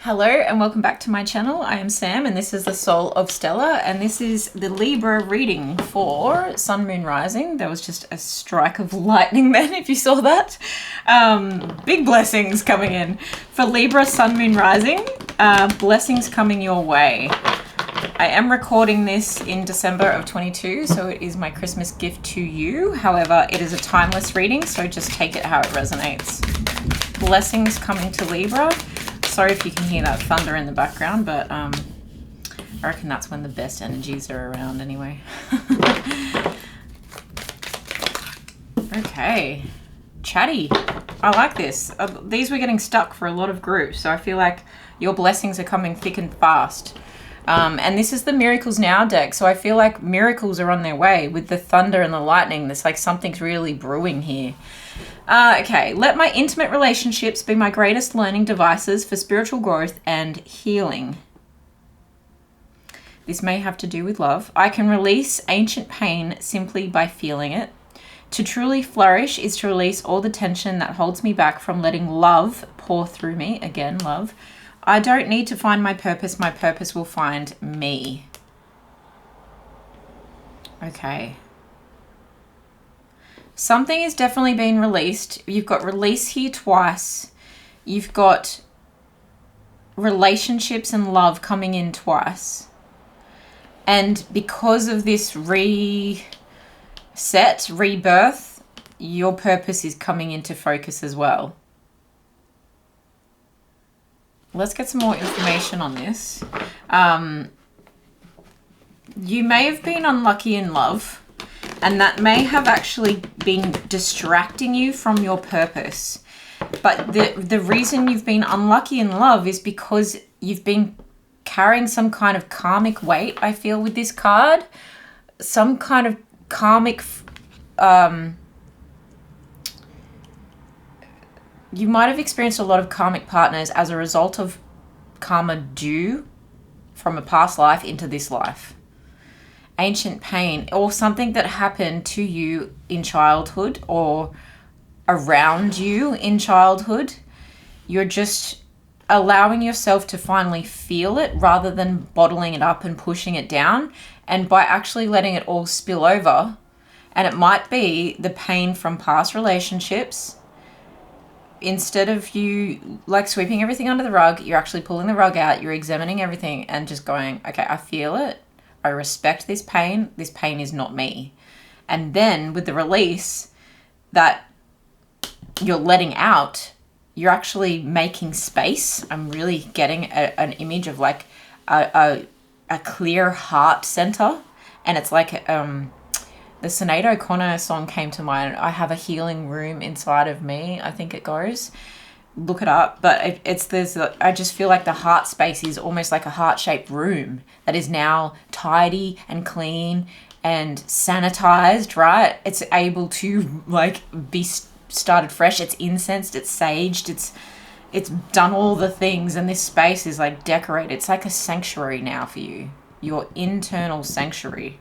Hello and welcome back to my channel. I am Sam and this is the Soul of Stella, and this is the Libra reading for Sun, Moon, Rising. There was just a strike of lightning then, if you saw that. Big blessings coming in. For Libra, Sun, Moon, Rising, blessings coming your way. I am recording this in December of 22, so it is my Christmas gift to you. However, it is a timeless reading, so just take it how it resonates. Blessings coming to Libra. Sorry if you can hear that thunder in the background, but I reckon that's when the best energies are around anyway. Okay, chatty. I like this. These were getting stuck for a lot of groups, so I feel like your blessings are coming thick and fast. And this is the Miracles Now deck, so I feel like miracles are on their way with the thunder and the lightning. There's like something's really brewing here. Okay, let my intimate relationships be my greatest learning devices for spiritual growth and healing. This may have to do with love. I can release ancient pain simply by feeling it. To truly flourish is to release all the tension that holds me back from letting love pour through me. Again, love. I don't need to find my purpose will find me. Okay. Something is definitely being released. You've got release here twice. You've got relationships and love coming in twice. And because of this rebirth, your purpose is coming into focus as well. Let's get some more information on this. You may have been unlucky in love, and that may have actually been distracting you from your purpose. But the reason you've been unlucky in love is because you've been carrying some kind of karmic weight, I feel, with this card. Some kind of karmic... you might have experienced a lot of karmic partners as a result of karma due from a past life into this life. Ancient pain, or something that happened to you in childhood or around you in childhood. You're just allowing yourself to finally feel it rather than bottling it up and pushing it down. And by actually letting it all spill over, and it might be the pain from past relationships, instead of you like sweeping everything under the rug, you're actually pulling the rug out, you're examining everything and just going, okay, I feel it. I respect this pain. This pain is not me. And then with the release that you're letting out, you're actually making space. I'm really getting an image of like a clear heart center. And it's like the Sinead O'Connor song came to mind. I have a healing room inside of me, I think it goes. Look it up, but I just feel like the heart space is almost like a heart-shaped room that is now tidy and clean and sanitized, right? It's able to like be started fresh. It's incensed, it's saged, it's done all the things, and this space is like decorated. It's like a sanctuary now for you, your internal sanctuary.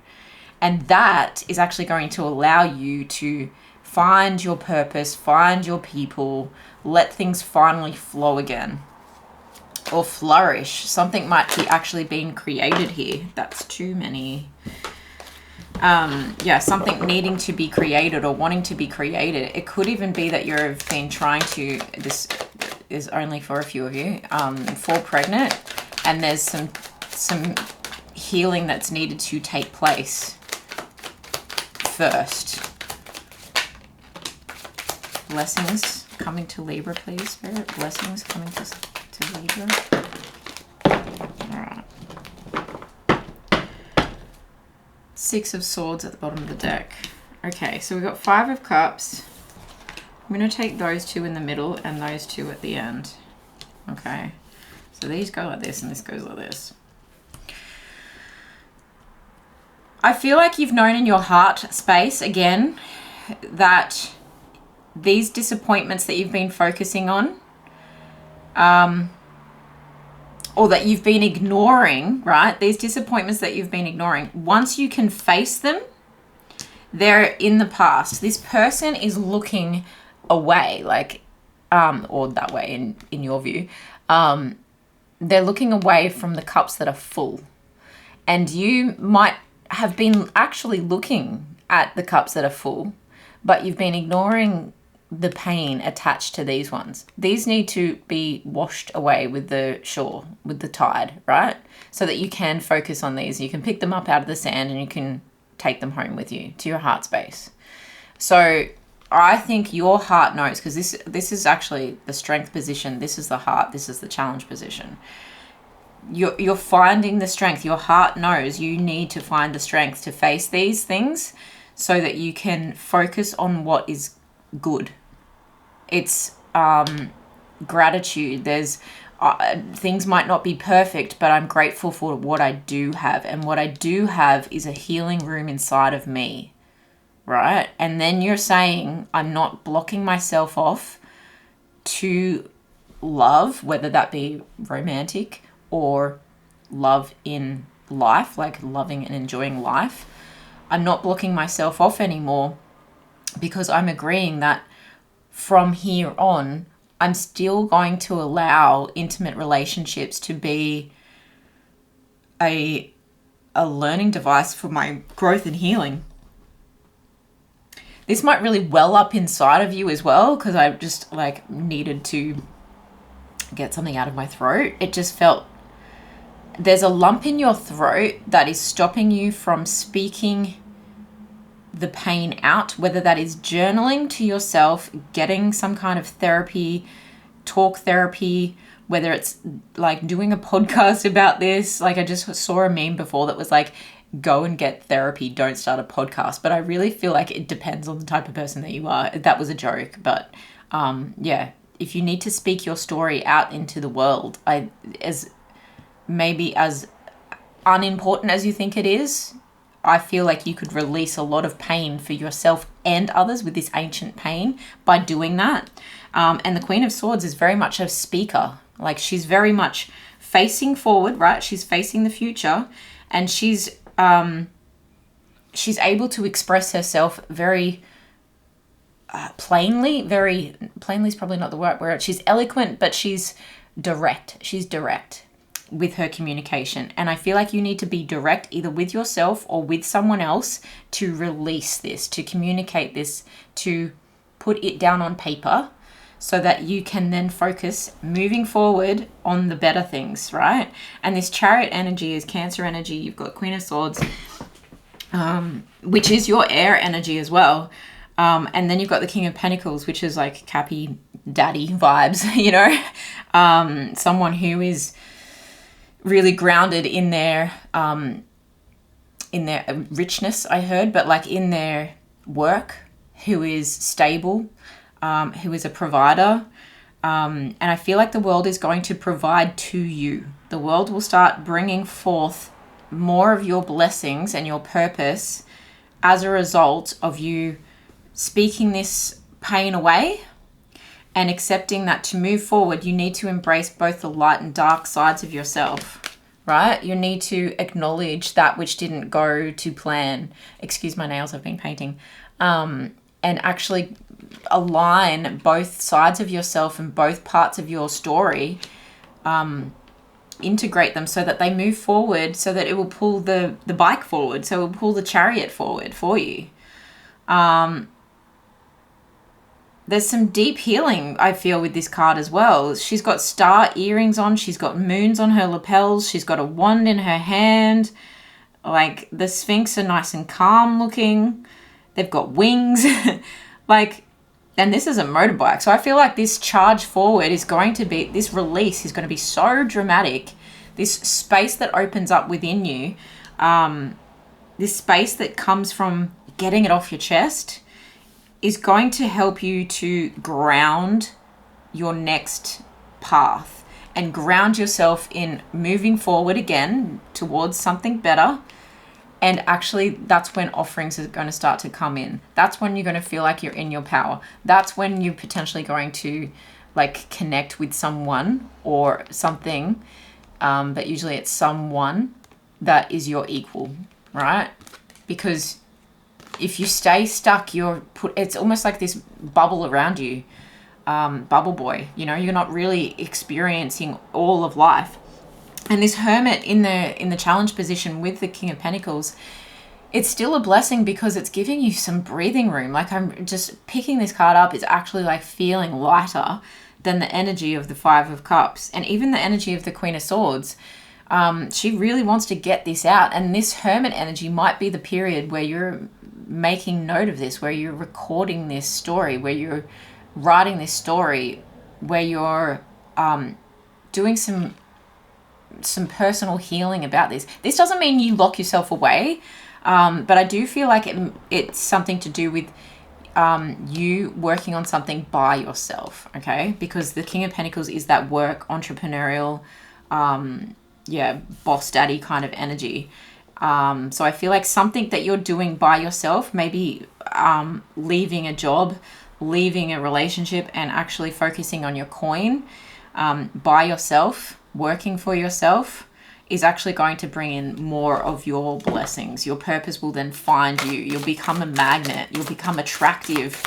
And that is actually going to allow you to find your purpose, find your people, let things finally flow again or flourish. Something might be actually being created here. That's too many. Yeah, something needing to be created or wanting to be created. It could even be that you've been trying to, this is only for a few of you, fall pregnant, and there's some healing that's needed to take place first. Blessings coming to Libra, please, Spirit. Blessings coming to Libra. All right. Six of Swords at the bottom of the deck. Okay, so we've got Five of Cups. I'm going to take those two in the middle and those two at the end. Okay, so these go like this and this goes like this. I feel like you've known in your heart space, again, that these disappointments that you've been focusing on, or that you've been ignoring, right? These disappointments that you've been ignoring, once you can face them, they're in the past. This person is looking away, like, or that way in your view. they're looking away from the cups that are full. And you might have been actually looking at the cups that are full, but you've been ignoring the pain attached to these ones. These need to be washed away with the shore, with the tide, right? So that you can focus on these. You can pick them up out of the sand and you can take them home with you to your heart space. So I think your heart knows, because this is actually the strength position. This is the heart. This is the challenge position. You're finding the strength. Your heart knows you need to find the strength to face these things so that you can focus on what is good. It's gratitude. There's things might not be perfect, but I'm grateful for what I do have. And what I do have is a healing room inside of me, right? And then you're saying, I'm not blocking myself off to love, whether that be romantic or love in life, like loving and enjoying life. I'm not blocking myself off anymore, because I'm agreeing that from here on, I'm still going to allow intimate relationships to be a learning device for my growth and healing. This might really well up inside of you as well, because I just needed to get something out of my throat. It just felt there's a lump in your throat that is stopping you from speaking the pain out, whether that is journaling to yourself, getting some kind of therapy, talk therapy, whether it's like doing a podcast about this. Like I just saw a meme before that was like, go and get therapy, don't start a podcast. But I really feel like it depends on the type of person that you are. That was a joke, but yeah, if you need to speak your story out into the world, as unimportant as you think it is, I feel like you could release a lot of pain for yourself and others with this ancient pain by doing that. And the Queen of Swords is very much a speaker. Like she's very much facing forward, right? She's facing the future, and she's able to express herself very plainly. Very plainly is probably not the right word. She's eloquent, but she's direct. She's direct with her communication. And I feel like you need to be direct either with yourself or with someone else to release this, to communicate this, to put it down on paper so that you can then focus moving forward on the better things, right? And this Chariot energy is Cancer energy. You've got Queen of Swords, which is your air energy as well. And then you've got the King of Pentacles, which is like Cappy daddy vibes, you know, someone who is really grounded in their richness, I heard, but like in their work, who is stable, who is a provider. And I feel like the world is going to provide to you. The world will start bringing forth more of your blessings and your purpose as a result of you speaking this pain away and accepting that to move forward, you need to embrace both the light and dark sides of yourself, right? You need to acknowledge that which didn't go to plan. Excuse my nails, I've been painting. And actually align both sides of yourself and both parts of your story, integrate them so that they move forward, so that it will pull the bike forward, so it will pull the chariot forward for you. There's some deep healing, I feel, with this card as well. She's got star earrings on. She's got moons on her lapels. She's got a wand in her hand. Like, the Sphinx are nice and calm looking. They've got wings. And this is a motorbike. So I feel like this charge forward is going to be, this release is going to be so dramatic. This space that opens up within you, this space that comes from getting it off your chest, is going to help you to ground your next path and ground yourself in moving forward again towards something better. And actually, that's when offerings are going to start to come in. That's when you're going to feel like you're in your power. That's when you're potentially going to connect with someone or something. But usually it's someone that is your equal, right? Because if you stay stuck, it's almost like this bubble around you, bubble boy, you know, you're not really experiencing all of life. And this Hermit in the challenge position with the King of Pentacles, it's still a blessing because it's giving you some breathing room. Like, I'm just picking this card up, it's actually like feeling lighter than the energy of the Five of Cups and even the energy of the Queen of Swords. She really wants to get this out, and this Hermit energy might be the period where you're making note of this, where you're recording this story, where you're writing this story, where you're doing some personal healing about this. This doesn't mean you lock yourself away, but I do feel like it's something to do with you working on something by yourself, okay? Because the King of Pentacles is that work, entrepreneurial, boss daddy kind of energy. So I feel like something that you're doing by yourself, maybe leaving a job, leaving a relationship, and actually focusing on your coin by yourself, working for yourself, is actually going to bring in more of your blessings. Your purpose will then find you. You'll become a magnet. You'll become attractive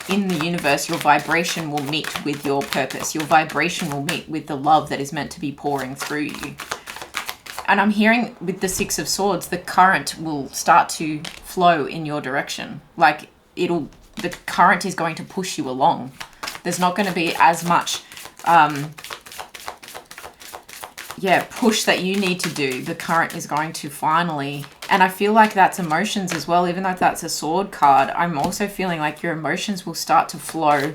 in the universe. Your vibration will meet with your purpose. Your vibration will meet with the love that is meant to be pouring through you. And I'm hearing with the Six of Swords, the current will start to flow in your direction. Like, the current is going to push you along. There's not going to be as much push that you need to do. The current is going to finally, and I feel like that's emotions as well, even though that's a sword card. I'm also feeling like your emotions will start to flow,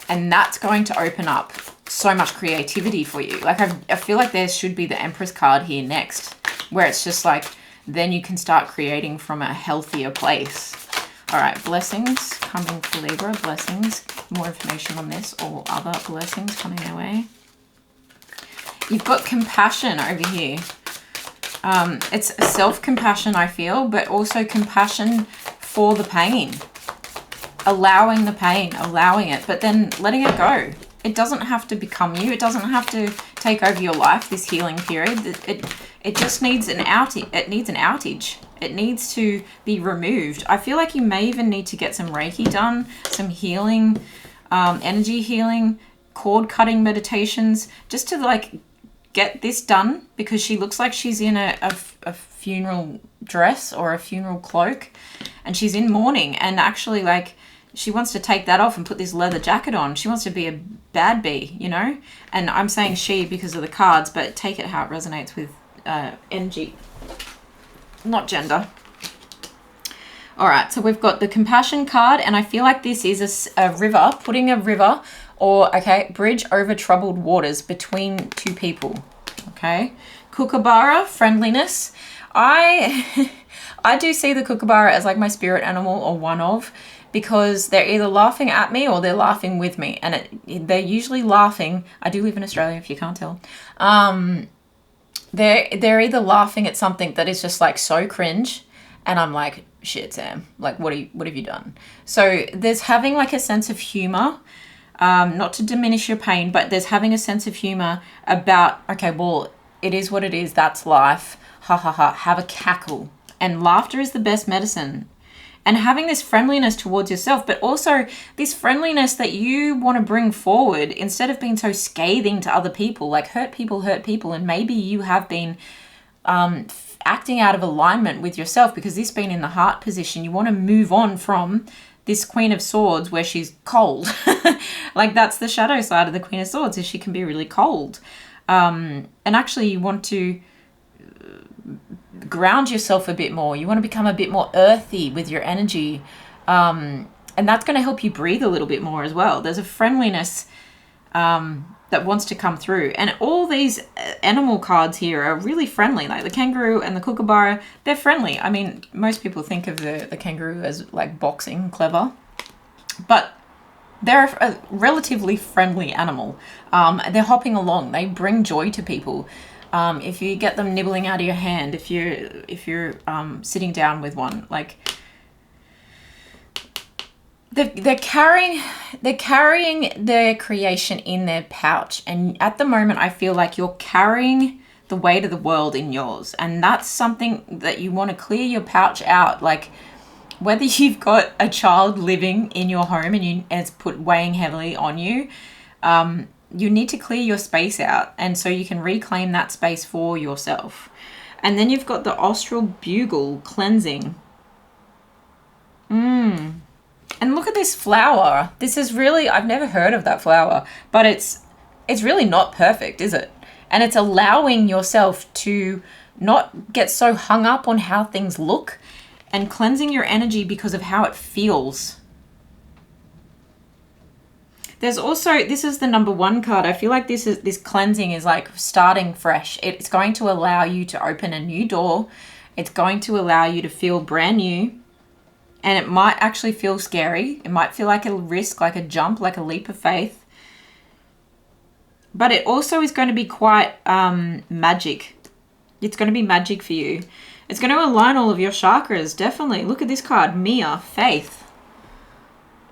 and that's going to open up so much creativity for you. Like, I feel like there should be the Empress card here next, where it's just like, then you can start creating from a healthier place. All right, blessings coming for Libra, blessings, more information on this or other blessings coming their way. You've got compassion over here. It's self-compassion, I feel, but also compassion for the pain. Allowing the pain, allowing it, but then letting it go. It doesn't have to become you. It doesn't have to take over your life, this healing period. It just needs an outage. It needs an outage. It needs to be removed. I feel like you may even need to get some Reiki done, some healing, energy healing, cord cutting meditations, just to like get this done, because she looks like she's in a funeral dress or a funeral cloak, and she's in mourning, and actually like she wants to take that off and put this leather jacket on. She wants to be a bad bee, you know? And I'm saying she because of the cards, but take it how it resonates with energy, not gender. All right, so we've got the compassion card, and I feel like this is a river, putting a river or, bridge over troubled waters between two people, okay? Kookaburra, friendliness. I do see the kookaburra as like my spirit animal, or one of, because they're either laughing at me or they're laughing with me, and they're usually laughing. I do live in Australia, if you can't tell. They're either laughing at something that is just like so cringe, and I'm like, shit, Sam, like what have you done? So there's having like a sense of humor, not to diminish your pain, but there's having a sense of humor about, okay, well, it is what it is, that's life, ha ha ha, have a cackle. And laughter is the best medicine. And having this friendliness towards yourself, but also this friendliness that you want to bring forward instead of being so scathing to other people. Like, hurt people, and maybe you have been acting out of alignment with yourself, because this being in the heart position, you want to move on from this Queen of Swords where she's cold. Like, that's the shadow side of the Queen of Swords, is she can be really cold. And actually you want to ground yourself a bit more. You want to become a bit more earthy with your energy. And that's going to help you breathe a little bit more as well. There's a friendliness that wants to come through. And all these animal cards here are really friendly. Like the kangaroo and the kookaburra, they're friendly. I mean, most people think of the kangaroo as like boxing, clever. But they're a relatively friendly animal. They're hopping along. They bring joy to people. If you get them nibbling out of your hand, if you're sitting down with one, like they're carrying their creation in their pouch. And at the moment, I feel like you're carrying the weight of the world in yours, and that's something that you want to clear your pouch out. Like, whether you've got a child living in your home and it's weighing heavily on you, you need to clear your space out, and so you can reclaim that space for yourself. And then you've got the austral bugle cleansing. And look at this flower. This is really, I've never heard of that flower, but it's really not perfect, is it? And it's allowing yourself to not get so hung up on how things look, and cleansing your energy because of how it feels. There's also, this is the number 1 card. I feel like this cleansing is like starting fresh. It's going to allow you to open a new door. It's going to allow you to feel brand new. And it might actually feel scary. It might feel like a risk, like a jump, like a leap of faith. But it also is going to be quite magic. It's going to be magic for you. It's going to align all of your chakras, definitely. Look at this card, Mia, faith.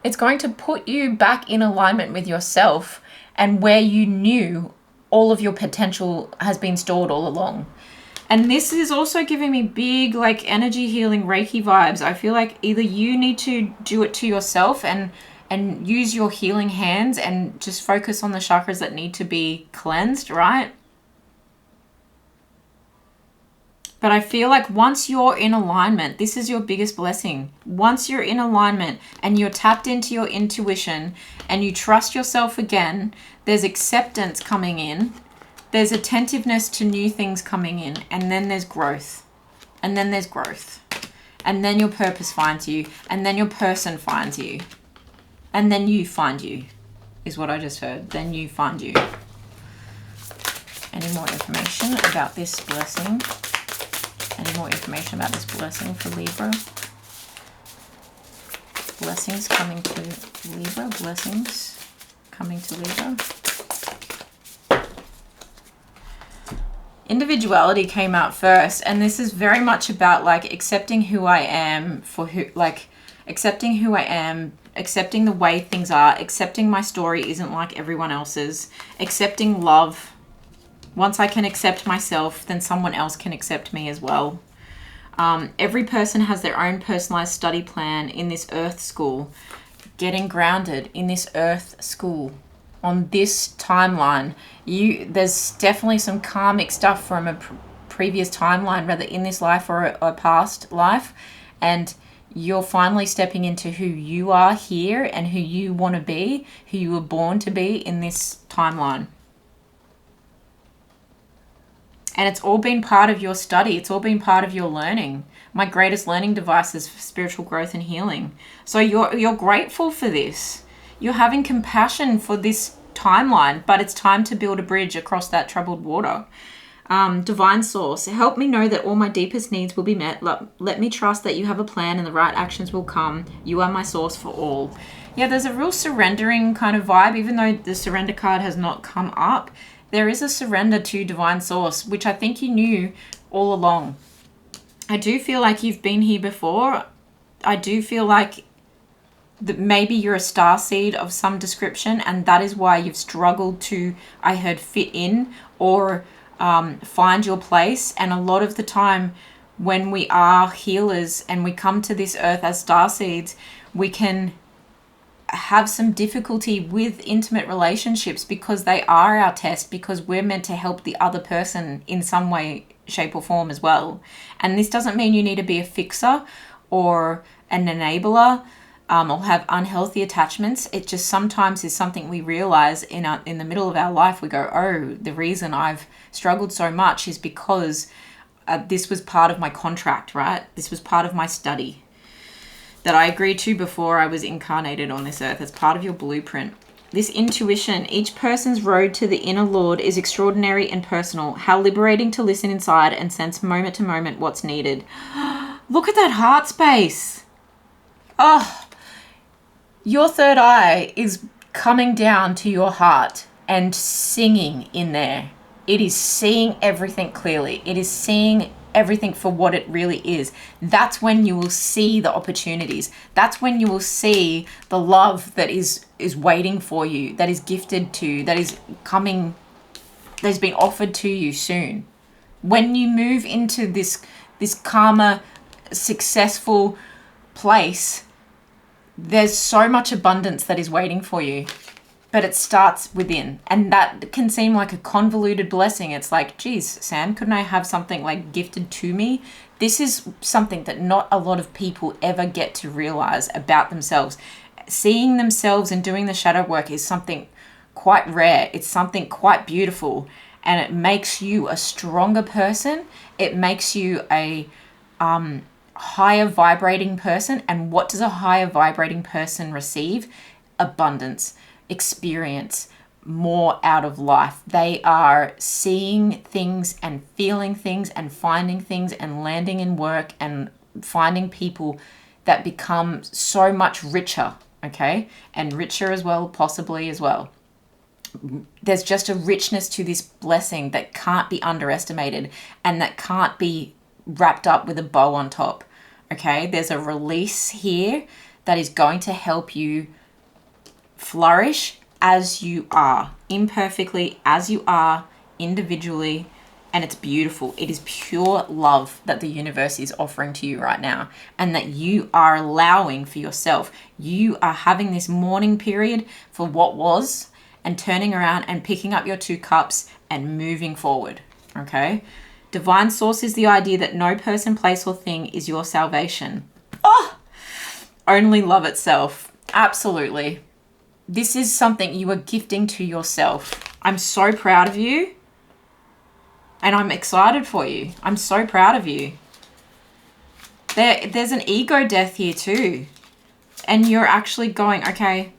It's going to put you back in alignment with yourself and where you knew all of your potential has been stored all along. And this is also giving me big like energy healing Reiki vibes. I feel like either you need to do it to yourself and use your healing hands and just focus on the chakras that need to be cleansed, right? But I feel like once you're in alignment, this is your biggest blessing. Once you're in alignment and you're tapped into your intuition and you trust yourself again, there's acceptance coming in. There's attentiveness to new things coming in, and then there's growth, and then there's growth, and then your purpose finds you, and then your person finds you, and then you find you, is what I just heard. Then you find you. Any more information about this blessing? Any more information about this blessing for Libra? Blessings coming to Libra. Blessings coming to Libra. Individuality came out first, and this is very much about like accepting who I am for who, like accepting who I am, accepting the way things are, accepting my story isn't like everyone else's, accepting love. Once I can accept myself, then someone else can accept me as well. Every person has their own personalized study plan in this earth school, getting grounded in this earth school. On this timeline, there's definitely some karmic stuff from a previous timeline, whether in this life or a past life, and you're finally stepping into who you are here and who you want to be, who you were born to be in this timeline. And it's all been part of your study. It's all been part of your learning. My greatest learning device is for spiritual growth and healing. So you're grateful for this. You're having compassion for this timeline, but it's time to build a bridge across that troubled water. Divine source, help me know that all my deepest needs will be met. Let me trust that you have a plan and the right actions will come. You are my source for all. Yeah, there's a real surrendering kind of vibe, even though the surrender card has not come up. There is a surrender to divine source, which I think you knew all along. I do feel like you've been here before. I do feel like that maybe you're a starseed of some description, and that is why you've struggled to, I heard, fit in or find your place. And a lot of the time when we are healers and we come to this earth as starseeds, we can have some difficulty with intimate relationships because they are our test, because we're meant to help the other person in some way, shape or form as well. And this doesn't mean you need to be a fixer or an enabler or have unhealthy attachments. It just sometimes is something we realize in the middle of our life. We go, oh, the reason I've struggled so much is because this was part of my contract, right? This was part of my study that I agreed to before I was incarnated on this earth as part of your blueprint. This intuition, each person's road to the inner Lord is extraordinary and personal. How liberating to listen inside and sense moment to moment what's needed. Look at that heart space. Oh, your third eye is coming down to your heart and singing in there. It is seeing everything clearly. It is seeing everything for what it really is. That's when you will see the opportunities. That's when you will see the love that is waiting for you, that is gifted to you, that is coming, that has been offered to you soon. When you move into this calmer, successful place, there's so much abundance that is waiting for you. but it starts within. And that can seem like a convoluted blessing. It's like, geez, Sam, couldn't I have something like gifted to me? This is something that not a lot of people ever get to realize about themselves. Seeing themselves and doing the shadow work is something quite rare. It's something quite beautiful, and it makes you a stronger person. It makes you a higher vibrating person. And what does a higher vibrating person receive? Abundance, experience, more out of life. They are seeing things and feeling things and finding things and landing in work and finding people that become so much richer, okay? And richer as well, possibly as well. There's just a richness to this blessing that can't be underestimated and that can't be wrapped up with a bow on top, okay? There's a release here that is going to help you flourish as you are, imperfectly as you are, individually, and it's beautiful. It is pure love that the universe is offering to you right now, and that you are allowing for yourself. You are having this mourning period for what was, and turning around and picking up your 2 cups and moving forward, okay? Divine source is the idea that no person, place, or thing is your salvation. Oh, only love itself. Absolutely. This is something you are gifting to yourself. I'm so proud of you. And I'm excited for you. I'm so proud of you. There's an ego death here too. And you're actually going, okay,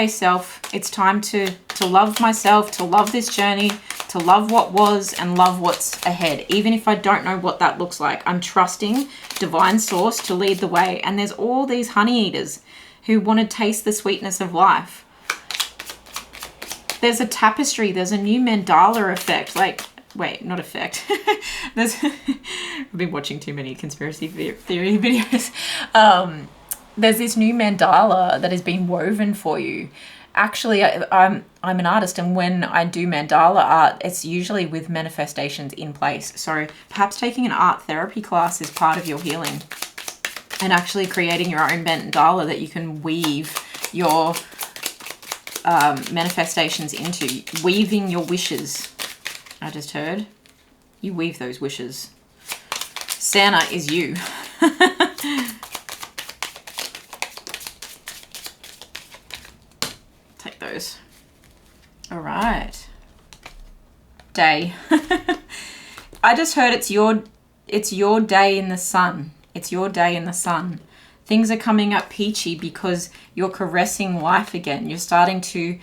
self, it's time to love myself, to love this journey, to love what was and love what's ahead. Even if I don't know what that looks like, I'm trusting divine source to lead the way. And there's all these honey eaters who want to taste the sweetness of life. There's a tapestry. There's a new mandala effect. Like, wait, not effect. I've been watching too many conspiracy theory videos. There's this new mandala that has been woven for you. Actually, I'm an artist, and when I do mandala art, it's usually with manifestations in place. So perhaps taking an art therapy class is part of your healing, and actually creating your own mandala that you can weave your manifestations into. Weaving your wishes. I just heard. You weave those wishes. Santa is you. Take those. All right. Day. I just heard it's your day in the sun. It's your day in the sun. Things are coming up peachy because you're caressing life again. You're starting to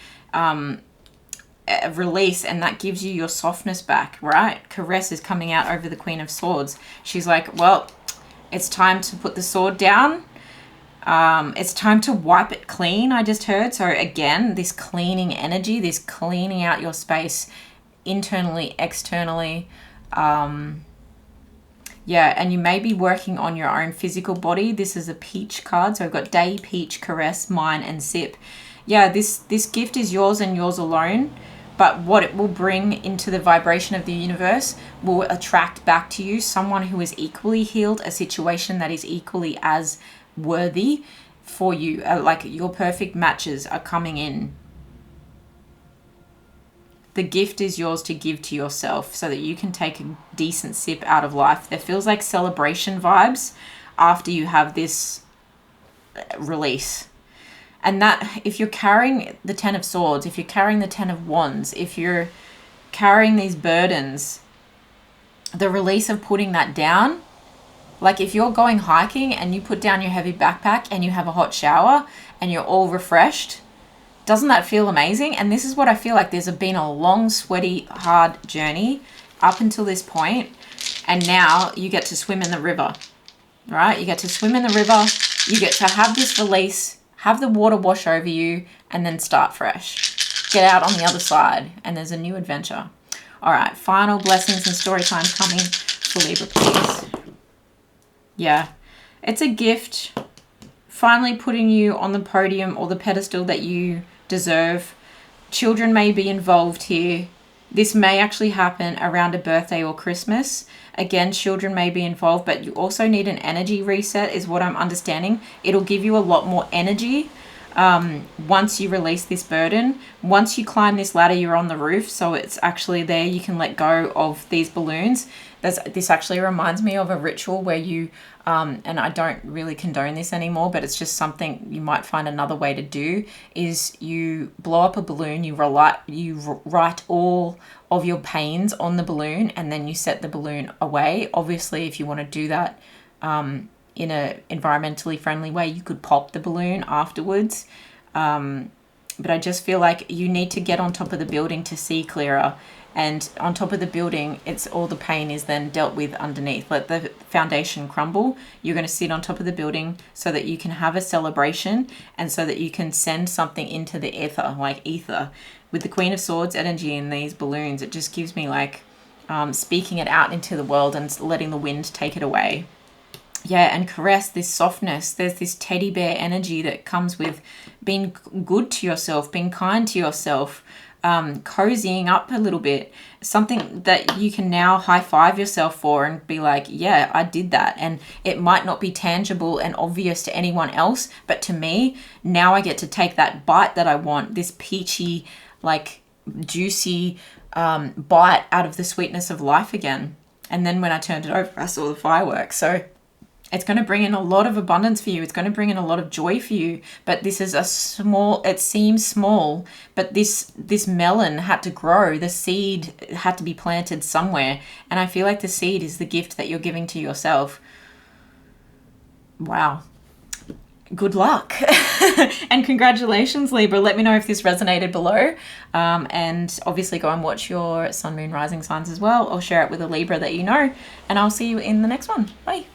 release, and that gives you your softness back, right? Caress is coming out over the Queen of Swords. She's like, well, it's time to put the sword down. It's time to wipe it clean, I just heard. So again, this cleaning energy, this cleaning out your space internally, externally. Yeah, and you may be working on your own physical body. This is a peach card. So I've got day, peach, caress, mine, and sip. Yeah, this gift is yours and yours alone. But what it will bring into the vibration of the universe will attract back to you someone who is equally healed, a situation that is equally as worthy for you. Like your perfect matches are coming in. The gift is yours to give to yourself so that you can take a decent sip out of life. There feels like celebration vibes after you have this release. And that, if you're carrying the 10 of Swords, if you're carrying the 10 of Wands, if you're carrying these burdens, the release of putting that down, like if you're going hiking and you put down your heavy backpack and you have a hot shower and you're all refreshed, doesn't that feel amazing? And this is what I feel like. There's been a long, sweaty, hard journey up until this point, and now you get to swim in the river, right? You get to swim in the river. You get to have this release, have the water wash over you, and then start fresh. Get out on the other side, and there's a new adventure. All right, final blessings and story time coming for Libra, please. Yeah, it's a gift. Finally putting you on the podium or the pedestal that you deserve. Children may be involved here. This may actually happen around a birthday or Christmas. Again, children may be involved, but you also need an energy reset is what I'm understanding. It'll give you a lot more energy once you release this burden, once you climb this ladder, you're on the roof, so it's actually there, you can let go of these balloons. This actually reminds me of a ritual where you, and I don't really condone this anymore, but it's just something you might find another way to do, is you blow up a balloon, you write all of your pains on the balloon, and then you set the balloon away. Obviously, if you want to do that in a environmentally friendly way, you could pop the balloon afterwards. But I just feel like you need to get on top of the building to see clearer. And on top of the building, it's all the pain is then dealt with underneath. Let the foundation crumble. You're going to sit on top of the building so that you can have a celebration and so that you can send something into the ether, like ether. With the Queen of Swords energy in these balloons, it just gives me like speaking it out into the world and letting the wind take it away. Yeah, and caress, this softness. There's this teddy bear energy that comes with being good to yourself, being kind to yourself, cozying up a little bit, something that you can now high five yourself for and be like, yeah, I did that. And it might not be tangible and obvious to anyone else, but to me, now I get to take that bite that I want, this peachy, like juicy bite out of the sweetness of life again. And then when I turned it over, I saw the fireworks. So it's going to bring in a lot of abundance for you. It's going to bring in a lot of joy for you. But this is it seems small, but this melon had to grow. The seed had to be planted somewhere. And I feel like the seed is the gift that you're giving to yourself. Wow. Good luck. And congratulations, Libra. Let me know if this resonated below. And obviously go and watch your sun, moon, rising signs as well, or share it with a Libra that you know. And I'll see you in the next one. Bye.